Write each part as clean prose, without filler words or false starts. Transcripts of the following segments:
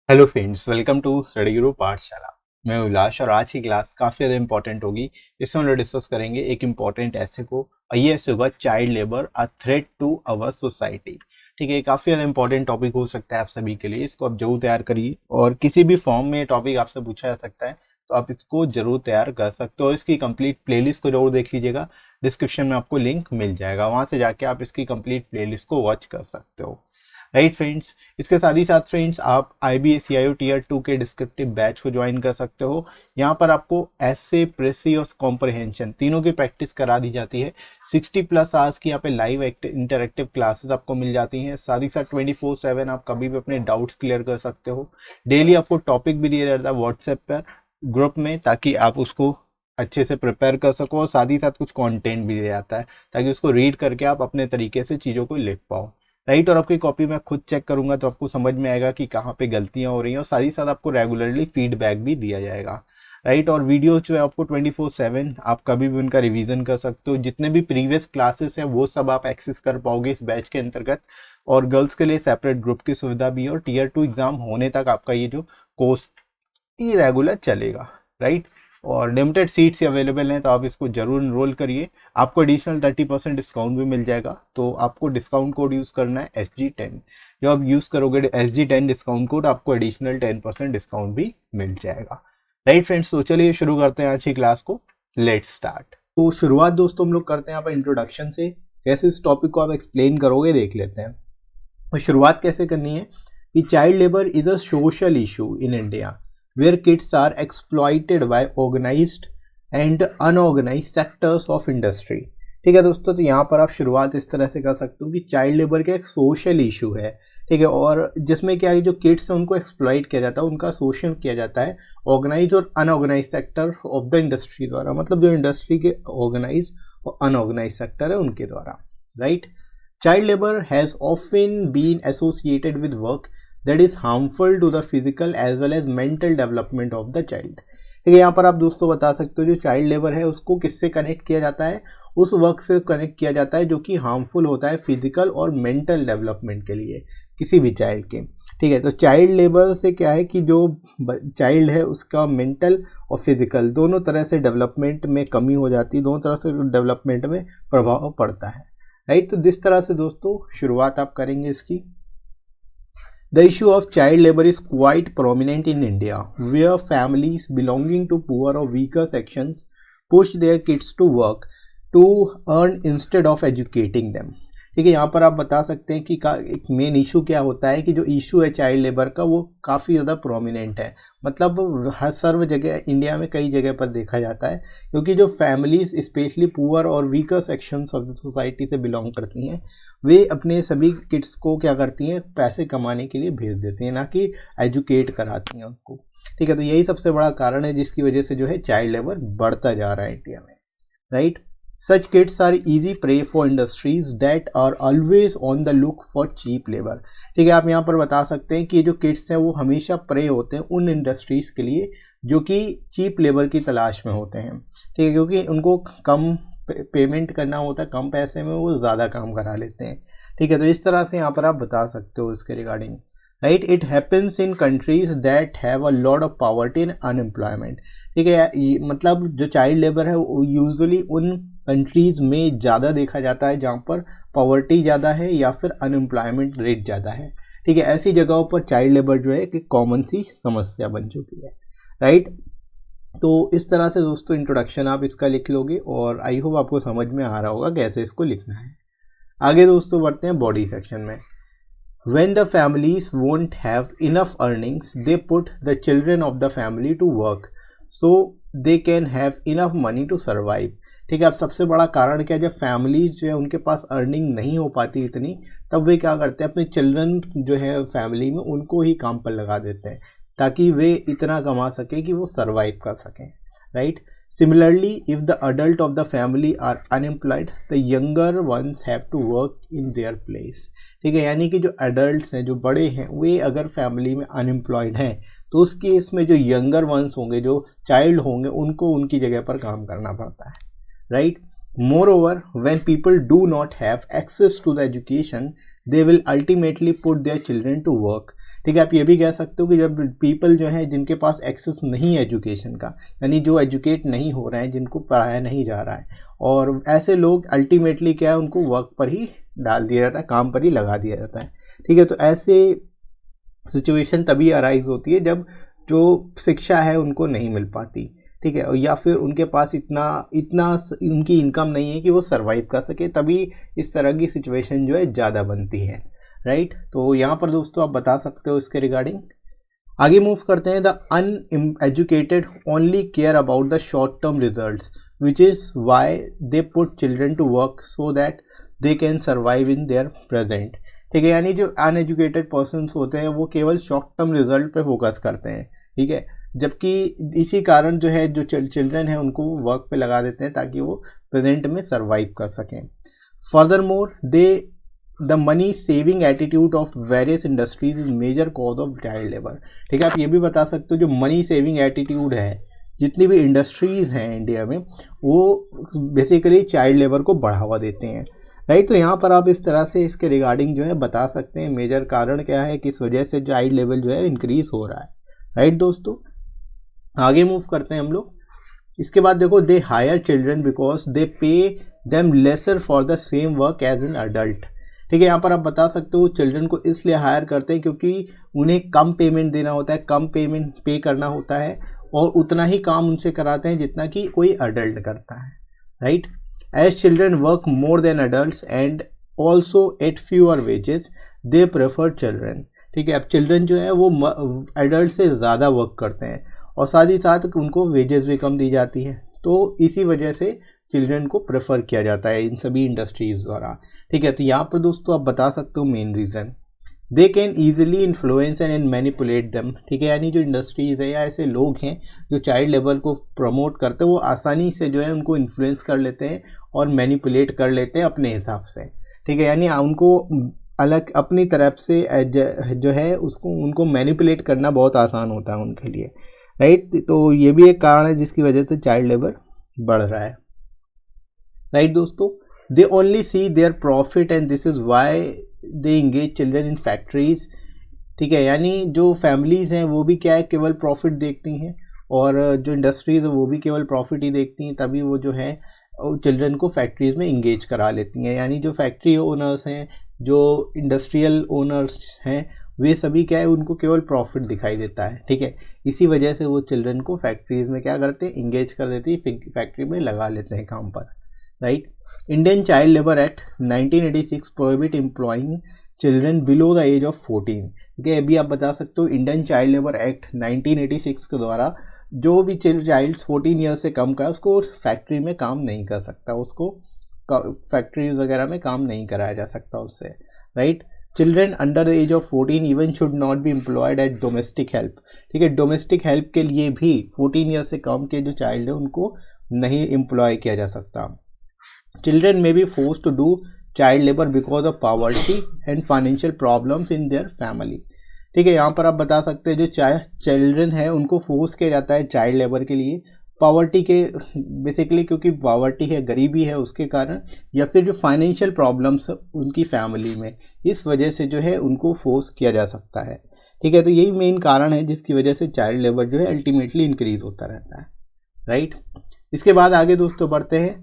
Hello friends, welcome to study Guru Pathshala. मैं उल्लास और आज की क्लास काफ़ी ज़्यादा इंपॉर्टेंट होगी। इसमें हम लोग डिस्कस करेंगे एक इंपॉर्टेंट ऐसे को, ये ऐसे होगा child labour a threat to our society. ठीक है, काफ़ी ज़्यादा इंपॉर्टेंट टॉपिक हो सकता है आप सभी के लिए। इसको आप जरूर तैयार करिए और किसी भी फॉर्म में टॉपिक आपसे पूछा जा सकता है तो आप इसको जरूर तैयार कर सकते हो। इसकी कंप्लीट प्लेलिस्ट को जरूर देख लीजिएगा, डिस्क्रिप्शन में आपको लिंक मिल जाएगा, वहाँ से जाके आप इसकी कंप्लीट प्लेलिस्ट को वॉच कर सकते हो। राइट फ्रेंड्स, इसके साथ ही साथ फ्रेंड्स आप IBA-CIO टीयर 2 के डिस्क्रिप्टिव बैच को ज्वाइन कर सकते हो। यहाँ पर आपको ऐसे, प्रेसी और कॉम्प्रहेंशन तीनों की प्रैक्टिस करा दी जाती है। 60+ आवर्स की यहाँ पे लाइव इंटरेक्टिव क्लासेस आपको मिल जाती हैं। साथ ही साथ 24/7 आप कभी भी अपने डाउट्स क्लियर कर सकते हो। डेली आपको टॉपिक भी दिया जाता है व्हाट्सएप पर ग्रुप में, ताकि आप उसको अच्छे से प्रिपेयर कर सको, और साथ ही साथ कुछ कंटेंट भी दिया जाता है ताकि उसको रीड करके आप अपने तरीके से चीज़ों को लिख पाओ। राइट, और आपकी कॉपी मैं खुद चेक करूंगा तो आपको समझ में आएगा कि कहाँ पे गलतियां हो रही हैं, और साथ ही साथ आपको रेगुलरली फीडबैक भी दिया जाएगा। राइट, और वीडियोस जो है आपको 24/7 आप कभी भी उनका रिवीजन कर सकते हो। जितने भी प्रीवियस क्लासेस हैं वो सब आप एक्सेस कर पाओगे इस बैच के अंतर्गत। और गर्ल्स के लिए सेपरेट ग्रुप की सुविधा भी है, और टीयर 2 एग्जाम होने तक आपका ये जो कोर्स ही रेगुलर चलेगा। राइट, और लिमिटेड सीट्स अवेलेबल हैं तो आप इसको जरूर इनरोल करिए। आपको एडिशनल 30% डिस्काउंट भी मिल जाएगा। तो आपको डिस्काउंट कोड यूज़ करना है SG10। जब आप यूज़ करोगे SG10 डिस्काउंट कोड, आपको एडिशनल 10% डिस्काउंट भी मिल जाएगा। राइट फ्रेंड्स, तो चलिए शुरू करते हैं आज की क्लास को। Let's start. तो शुरुआत दोस्तों हम लोग करते हैं यहाँ पर इंट्रोडक्शन से। कैसे इस टॉपिक को आप एक्सप्लेन करोगे देख लेते हैं। तो शुरुआत कैसे करनी है कि child labour is a social issue in India where kids are exploited by organized and unorganized sectors of industry। ठीक है दोस्तों, तो यहाँ पर आप शुरुआत इस तरह से कर सकते हो कि चाइल्ड लेबर का एक सोशल इशू है। ठीक है, और जिसमें क्या है, जो किड्स हैं उनको एक्सप्लॉइट किया जाता है, उनका शोषण किया जाता है ऑर्गेनाइज और unorganise sector of the industry द्वारा। मतलब जो इंडस्ट्री के ऑर्गेनाइज और अनऑर्गेनाइज सेक्टर है उनके द्वारा। Right, child labour has often been associated with work that is harmful to the physical as well as mental development of the child। ठीक है, यहाँ पर आप दोस्तों बता सकते हो जो चाइल्ड लेबर है उसको किससे कनेक्ट किया जाता है, उस वर्क से कनेक्ट किया जाता है जो कि हार्मफुल होता है फिजिकल और मेंटल डेवलपमेंट के लिए किसी भी चाइल्ड के। ठीक है, तो चाइल्ड लेबर से क्या है कि जो चाइल्ड है उसका मेंटल और फिजिकल दोनों तरह से डेवलपमेंट में कमी हो जाती है, दोनों तरह से डेवलपमेंट में प्रभाव पड़ता है। राइट, तो जिस तरह से दोस्तों शुरुआत आप करेंगे इसकी। The issue of child labor is quite prominent in India, where families belonging to poor or weaker sections push their kids to work to earn instead of educating them। ठीक है, यहाँ पर आप बता सकते हैं कि एक मेन इशू क्या होता है कि जो इशू है चाइल्ड लेबर का वो काफ़ी ज़्यादा प्रोमिनेंट है। मतलब हर सर्व जगह इंडिया में कई जगह पर देखा जाता है, क्योंकि जो फैमिलीज स्पेशली पुअर और weaker sections of the society से बिलोंग करती हैं वे अपने सभी किड्स को क्या करती हैं, पैसे कमाने के लिए भेज देती हैं, ना कि एजुकेट कराती हैं उनको। ठीक है, तो यही सबसे बड़ा कारण है जिसकी वजह से जो है चाइल्ड लेबर बढ़ता जा रहा है इंडिया में। Right, such kids are easy prey for industries that are always on the look for cheap labour. ठीक है, आप यहाँ पर बता सकते हैं कि ये जो किड्स हैं वो हमेशा प्रे होते हैं उन इंडस्ट्रीज के लिए जो कि चीप लेबर की तलाश में होते हैं। ठीक है, क्योंकि उनको कम पेमेंट करना होता है, कम पैसे में वो ज़्यादा काम करा लेते हैं। ठीक है, तो इस तरह से यहाँ पर आप बता सकते हो इसके regarding. Right, it happens in countries that have a lot of poverty and unemployment. ठीक है, मतलब जो चाइल्ड लेबर है वो यूजुअली उन कंट्रीज में ज़्यादा देखा जाता है जहाँ पर पॉवर्टी ज़्यादा है या फिर अनएम्प्लॉयमेंट रेट ज़्यादा है। ठीक है, ऐसी जगहों पर चाइल्ड लेबर जो है कि कॉमन सी समस्या बन चुकी है। राइट, तो इस तरह से दोस्तों इंट्रोडक्शन आप इसका लिख लोगे और आई होप आपको समझ में आ रहा होगा कैसे इसको लिखना है। आगे दोस्तों बढ़ते हैं बॉडी सेक्शन में। When the families won't have enough earnings, they put the children of the family to work so they can have enough money to survive। ठीक है, अब सबसे बड़ा कारण क्या है, जब फैमिलीज जो है उनके पास अर्निंग नहीं हो पाती इतनी, तब वे क्या करते हैं, अपने चिल्ड्रन जो है फैमिली में उनको ही काम पर लगा देते हैं ताकि वे इतना कमा सकें कि वो सर्वाइव कर सकें। Right, similarly if the adult of the family are unemployed the younger ones have to work in their place. ठीक है, यानी कि जो एडल्ट्स हैं, जो बड़े हैं, वे अगर फैमिली में अनएम्प्लॉयड हैं तो उस केस में जो यंगर वंस होंगे, जो चाइल्ड होंगे, उनको उनकी जगह पर काम करना पड़ता है। Right, moreover when people do not have access to the education they will ultimately put their children to work। ठीक है। आप ये भी कह सकते हो कि जब पीपल जो है जिनके पास एक्सेस नहीं है एजुकेशन का, यानी जो एजुकेट नहीं हो रहे हैं, जिनको पढ़ाया नहीं जा रहा है, और ऐसे लोग अल्टीमेटली क्या है, उनको वर्क पर ही डाल दिया जाता है, काम पर ही लगा दिया जाता है। ठीक है। तो ऐसे सिचुएशन तभी अराइज होती है जब जो शिक्षा है उनको नहीं मिल पाती। ठीक है। और या फिर उनके पास इतना उनकी इनकम नहीं है कि वो सरवाइव कर सके, तभी इस तरह की सिचुएशन जो है ज़्यादा बनती है। राइट। तो यहाँ पर दोस्तों आप बता सकते हो इसके रिगार्डिंग। आगे मूव करते हैं। The uneducated only care about the short term results which is why they put children to work so that they can survive in their present. ठीक है। यानी जो अनएजुकेटेड पर्सन्स होते हैं वो केवल शॉर्ट टर्म रिजल्ट पे फोकस करते हैं। ठीक है। जबकि इसी कारण जो है जो चिल्ड्रन है उनको वर्क पे लगा देते हैं ताकि वो प्रेजेंट में सर्वाइव कर सकें। Furthermore the money saving attitude of various industries is major cause of child labour. ठीक है। आप ये भी बता सकते हो जो मनी सेविंग एटीट्यूड है, जितनी भी इंडस्ट्रीज हैं इंडिया में, वो बेसिकली चाइल्ड लेबर को बढ़ावा देते हैं। राइट। तो यहाँ पर आप इस तरह से इसके रिगार्डिंग जो है बता सकते हैं मेजर कारण क्या है, किस वजह से चाइल्ड लेबर जो है इंक्रीज हो रहा है। राइट दोस्तों। आगे मूव करते हैं हम लोग। इसके बाद देखो, they hire children because they pay them lesser for the same work as an adult. ठीक है। यहाँ पर आप बता सकते हो चिल्ड्रन को इसलिए हायर करते हैं क्योंकि उन्हें कम पेमेंट देना होता है, कम पेमेंट पे करना होता है, और उतना ही काम उनसे कराते हैं जितना कि कोई अडल्ट करता है। Right. As children work more than adult and also at fewer wages they prefer children. ठीक है। अब चिल्ड्रन जो है वो एडल्ट से ज़्यादा वर्क करते हैं और साथ ही साथ उनको वेजेस भी कम दी जाती है, तो इसी वजह से चिल्ड्रन को प्रेफर किया जाता है इन सभी इंडस्ट्रीज़ द्वारा। ठीक है। तो यहाँ पर दोस्तों आप बता सकते हो main reason, they can easily influence and manipulate them. ठीक है। यानी जो इंडस्ट्रीज़ है या ऐसे लोग हैं जो चाइल्ड लेबर को प्रमोट करते हैं, वो आसानी से जो है उनको इन्फ्लुएंस कर लेते हैं और मैनिपुलेट कर लेते हैं अपने हिसाब से। ठीक है। यानी उनको अलग अपनी तरफ से जो है उसको उनको मैनिपुलेट करना बहुत आसान होता है उनके लिए। राइट। तो ये भी एक कारण है जिसकी वजह से चाइल्ड लेबर बढ़ रहा है। राइट दोस्तों। They only see their profit and this is why they engage children in factories. ठीक है। यानी जो फैमिलीज़ हैं वो भी क्या है, केवल प्रॉफिट देखती हैं, और जो इंडस्ट्रीज़ है वो भी केवल प्रॉफिट ही देखती हैं, तभी वो जो है चिल्ड्रन को फैक्ट्रीज़ में इंगेज करा लेती हैं। यानी जो फैक्ट्री ओनर्स हैं, जो इंडस्ट्रियल ओनर्स हैं, वे सभी क्या है, उनको केवल प्रॉफिट दिखाई देता है। ठीक है। इसी वजह से वो चिल्ड्रन को फैक्ट्रीज़ में क्या करते हैं, इंगेज कर देते हैं, फैक्ट्री में लगा लेते हैं काम पर। Right. Indian child labour act 1986 prohibit employing children below the age of 14। ठीक है। अभी आप बता सकते हो इंडियन चाइल्ड लेबर एक्ट 1986 के द्वारा जो भी चाइल्ड 14 ईयर्स से कम का है उसको फैक्ट्री में काम नहीं कर सकता, उसको फैक्ट्रीज वगैरह में काम नहीं कराया जा सकता उससे। Right. Children under the age of 14 even should not be employed at domestic help. ठीक है। डोमेस्टिक हेल्प के लिए भी 14 ईयर्स से कम के जो चाइल्ड है उनको नहीं एम्प्लॉय किया जा सकता। Children may be force to do child labour because of poverty and financial problems in their family. ठीक है। यहाँ पर आप बता सकते हैं जो चिल्ड्रन है उनको फोर्स किया जाता है चाइल्ड लेबर के लिए पॉवर्टी के बेसिकली, क्योंकि पॉवर्टी है, गरीबी है उसके कारण, या फिर जो फाइनेंशियल प्रॉब्लम्स उनकी फैमिली में, इस वजह से जो है उनको फोर्स किया जा सकता है। ठीक है। तो यही मेन कारण है जिसकी वजह से चाइल्ड लेबर जो है अल्टीमेटली इंक्रीज होता रहता है। राइट। इसके बाद आगे दोस्तों बढ़ते हैं।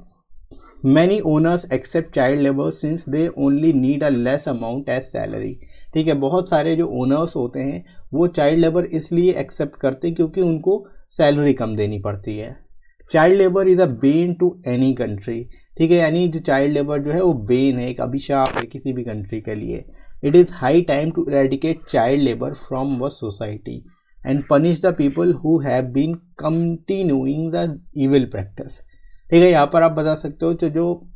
Many owners accept child labour since they only need a less amount as salary. ठीक है। बहुत सारे जो ओनर्स होते हैं वो चाइल्ड लेबर इसलिए एक्सेप्ट करते हैं क्योंकि उनको सैलरी कम देनी पड़ती है। Child labour is a bane to any country. ठीक है। यानी जो चाइल्ड लेबर जो है वो बेन है, एक अभिशाप है किसी भी कंट्री के लिए। It is high time to eradicate child labour from the society and punish the people who have been continuing the evil practice. ठीक है। यहाँ पर आप बता सकते हो जो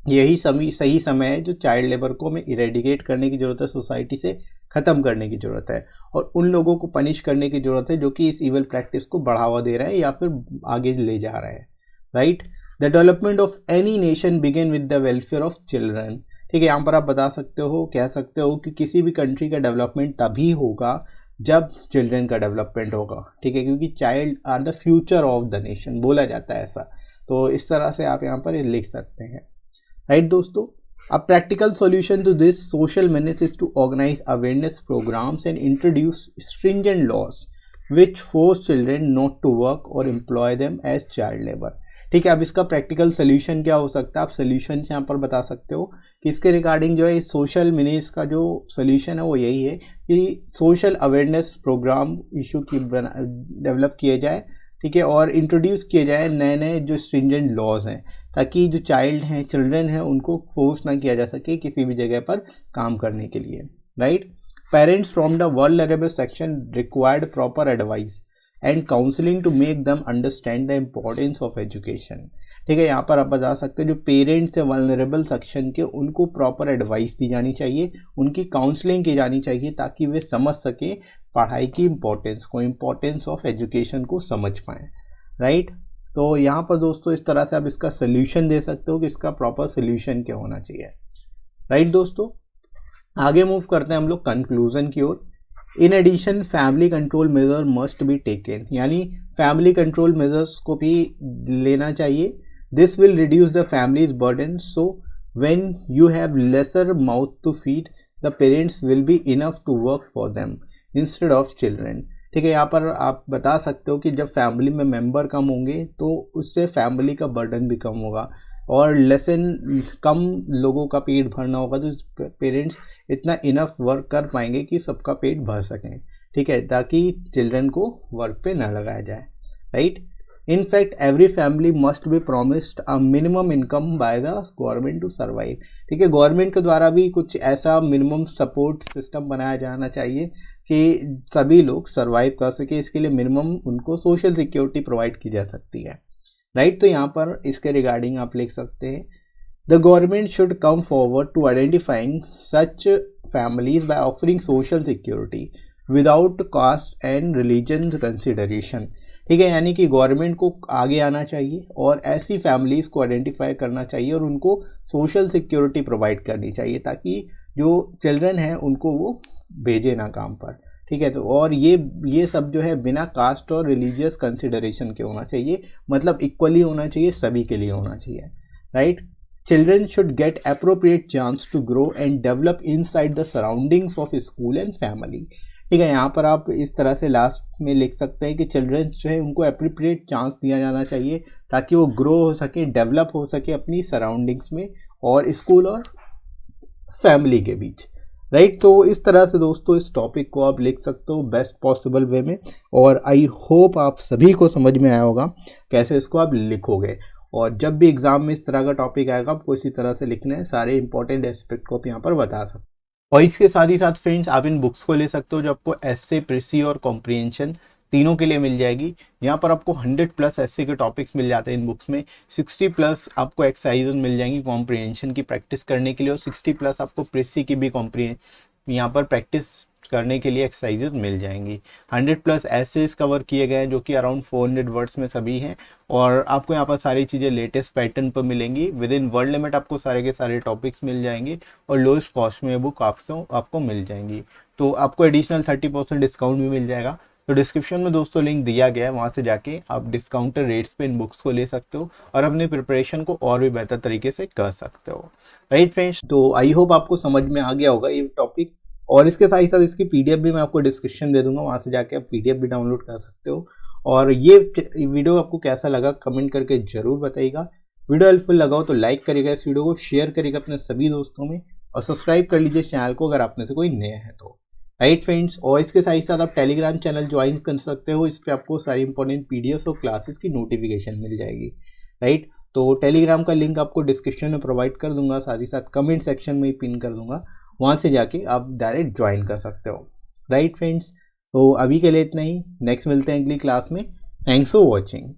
यही सही समय है जो चाइल्ड लेबर को हमें इरेडिकेट करने की ज़रूरत है, सोसाइटी से ख़त्म करने की ज़रूरत है, और उन लोगों को पनिश करने की ज़रूरत है जो कि इस इविल प्रैक्टिस को बढ़ावा दे रहे हैं या फिर आगे ले जा रहे हैं। Right. The development of any nation begin with the welfare of children. ठीक है। यहाँ पर आप बता सकते हो, कह सकते हो कि किसी भी कंट्री का डेवलपमेंट तभी होगा जब चिल्ड्रन का डेवलपमेंट होगा। ठीक है। क्योंकि child are the future of the nation बोला जाता है ऐसा, तो इस तरह से आप यहाँ पर लिख सकते हैं। राइट दोस्तों। A practical solution to this social menace is to organize awareness programs and introduce stringent laws which force children not to work or employ them as child labor. ठीक है, अब इसका प्रैक्टिकल सोल्यूशन क्या हो सकता है, आप सोल्यूशन यहाँ पर बता सकते हो कि इसके रिगार्डिंग जो है इस सोशल मिनीज का जो सोल्यूशन है वो यही है कि सोशल अवेयरनेस प्रोग्राम इशू की डेवलप किए जाए, ठीक है, और इंट्रोड्यूस किए जाए नए नए जो स्ट्रिंजेंट लॉज हैं, ताकि जो चाइल्ड हैं, चिल्ड्रन हैं, उनको फोर्स ना किया जा सके किसी भी जगह पर काम करने के लिए, right. Parents from the vulnerable section required proper advice and counselling to make them understand the importance of education. ठीक है, यहाँ पर आप बता सकते हैं जो पेरेंट्स है वल्नरेबल सेक्शन के, उनको प्रॉपर एडवाइस दी जानी चाहिए, उनकी काउंसलिंग की जानी चाहिए ताकि वे समझ सकें पढ़ाई की इम्पोर्टेंस को, इम्पोर्टेंस ऑफ एजुकेशन को समझ पाएँ, राइट। तो यहाँ पर दोस्तों इस तरह से आप इसका सोल्यूशन दे सकते हो कि इसका प्रॉपर सोल्यूशन क्या होना चाहिए, राइट। दोस्तों आगे मूव करते हैं हम लोग कंक्लूजन की ओर। In addition family control measure must be taken, यानी फैमिली कंट्रोल मेजर्स को भी लेना चाहिए। This will reduce the family's burden, so when you have lesser mouth to feed the parents will be enough to work for them instead of children. ठीक है, यहाँ पर आप बता सकते हो कि जब फैमिली में मेंबर कम होंगे तो उससे फैमिली का बर्डन भी कम होगा और कम लोगों का पेट भरना होगा, तो पेरेंट्स इतना इनफ वर्क कर पाएंगे कि सबका पेट भर सकें, ठीक है, ताकि चिल्ड्रन को वर्क पे ना लगाया जाए, right. In fact every family must be promised a minimum income by the government to survive. ठीक है, गवर्नमेंट के द्वारा भी कुछ ऐसा मिनिमम सपोर्ट सिस्टम बनाया जाना चाहिए कि सभी लोग सर्वाइव कर सके, इसके लिए मिनिमम उनको सोशल सिक्योरिटी प्रोवाइड की जा सकती है, राइट। तो यहाँ पर इसके रिगार्डिंग आप लिख सकते हैं the government should come forward to identifying such families by offering social security without caste and religion consideration. ठीक है, यानी कि गवर्नमेंट को आगे आना चाहिए और ऐसी फैमिलीज को आइडेंटिफाई करना चाहिए और उनको सोशल सिक्योरिटी प्रोवाइड करनी चाहिए ताकि जो चिल्ड्रन हैं उनको वो भेजे ना काम पर। ठीक है, तो और ये सब जो है बिना कास्ट और रिलीजियस कंसिडरेशन के होना चाहिए, मतलब इक्वली होना चाहिए, सभी के लिए होना चाहिए, right. Children should get appropriate chance to grow and develop inside the surroundings of school and family. ठीक है, यहाँ पर आप इस तरह से लास्ट में लिख सकते हैं कि चिल्ड्रन जो है उनको अप्रोप्रिएट चांस दिया जाना चाहिए ताकि वो ग्रो हो सके, डेवलप हो सके अपनी सराउंडिंग्स में और स्कूल और फैमिली के बीच, राइट। तो इस तरह से दोस्तों इस टॉपिक को आप लिख सकते हो बेस्ट पॉसिबल वे में, और आई होप आप सभी को समझ में आया होगा कैसे इसको आप लिखोगे। और जब भी एग्जाम में इस तरह का टॉपिक आएगा आपको इसी तरह से लिखना है, सारे इंपॉर्टेंट एस्पेक्ट को आप यहाँ पर बता सकते हो। और इसके साथ ही साथ फ्रेंड्स आप इन बुक्स को ले सकते हो जो आपको एस्से, प्रेसी और कॉम्प्रिहेंशन तीनों के लिए मिल जाएगी। यहाँ पर आपको 100+ एस्से के टॉपिक्स मिल जाते हैं इन बुक्स में, 60+ आपको एक्सरसाइजेज मिल जाएंगी कॉम्प्रिहेंशन की प्रैक्टिस करने के लिए, और 60+ आपको प्रेसी की भी यहाँ पर प्रैक्टिस करने के लिए एक्सरसाइजेज मिल जाएंगी। 100+ एसेस कवर किए गए हैं जो कि अराउंड 400 वर्ड्स में सभी हैं, और आपको यहाँ पर सारी चीज़ें लेटेस्ट पैटर्न पर मिलेंगी। विद इन वर्ड लिमिट आपको सारे के सारे टॉपिक्स मिल जाएंगे और लोएस्ट कॉस्ट में बुक आपको मिल जाएंगी। तो आपको एडिशनल 30% डिस्काउंट भी मिल जाएगा। तो डिस्क्रिप्शन में दोस्तों लिंक दिया गया है, वहाँ से जाके आप डिस्काउंटेड रेट्स पे इन बुक्स को ले सकते हो और अपने प्रिपरेशन को और भी बेहतर तरीके से कर सकते हो, राइट फ्रेंड्स। तो आई होप आपको समझ में आ गया होगा ये टॉपिक, और इसके साथ ही साथ इसकी पीडीएफ भी मैं आपको डिस्क्रिप्शन दे दूंगा, वहाँ से जाके आप पीडीएफ भी डाउनलोड कर सकते हो। और ये वीडियो आपको कैसा लगा कमेंट करके जरूर बताइएगा। वीडियो हेल्पफुल लगा हो तो लाइक करिएगा, इस वीडियो को शेयर करिएगा अपने सभी दोस्तों में, और सब्सक्राइब कर लीजिए चैनल को अगर आप में से कोई नया है तो, राइट फ्रेंड्स। और इसके साथ ही साथ आप टेलीग्राम चैनल ज्वाइन कर सकते हो, इस पर आपको सारी इंपॉर्टेंट पीडीएफ और क्लासेस की नोटिफिकेशन मिल जाएगी, राइट। तो टेलीग्राम का लिंक आपको डिस्क्रिप्शन में प्रोवाइड कर दूंगा, साथ ही साथ कमेंट सेक्शन में ही पिन कर दूंगा, वहाँ से जाके आप डायरेक्ट ज्वाइन कर सकते हो, राइट फ्रेंड्स। तो अभी के लिए इतना ही, नेक्स्ट मिलते हैं अगली क्लास में। Thanks for watching.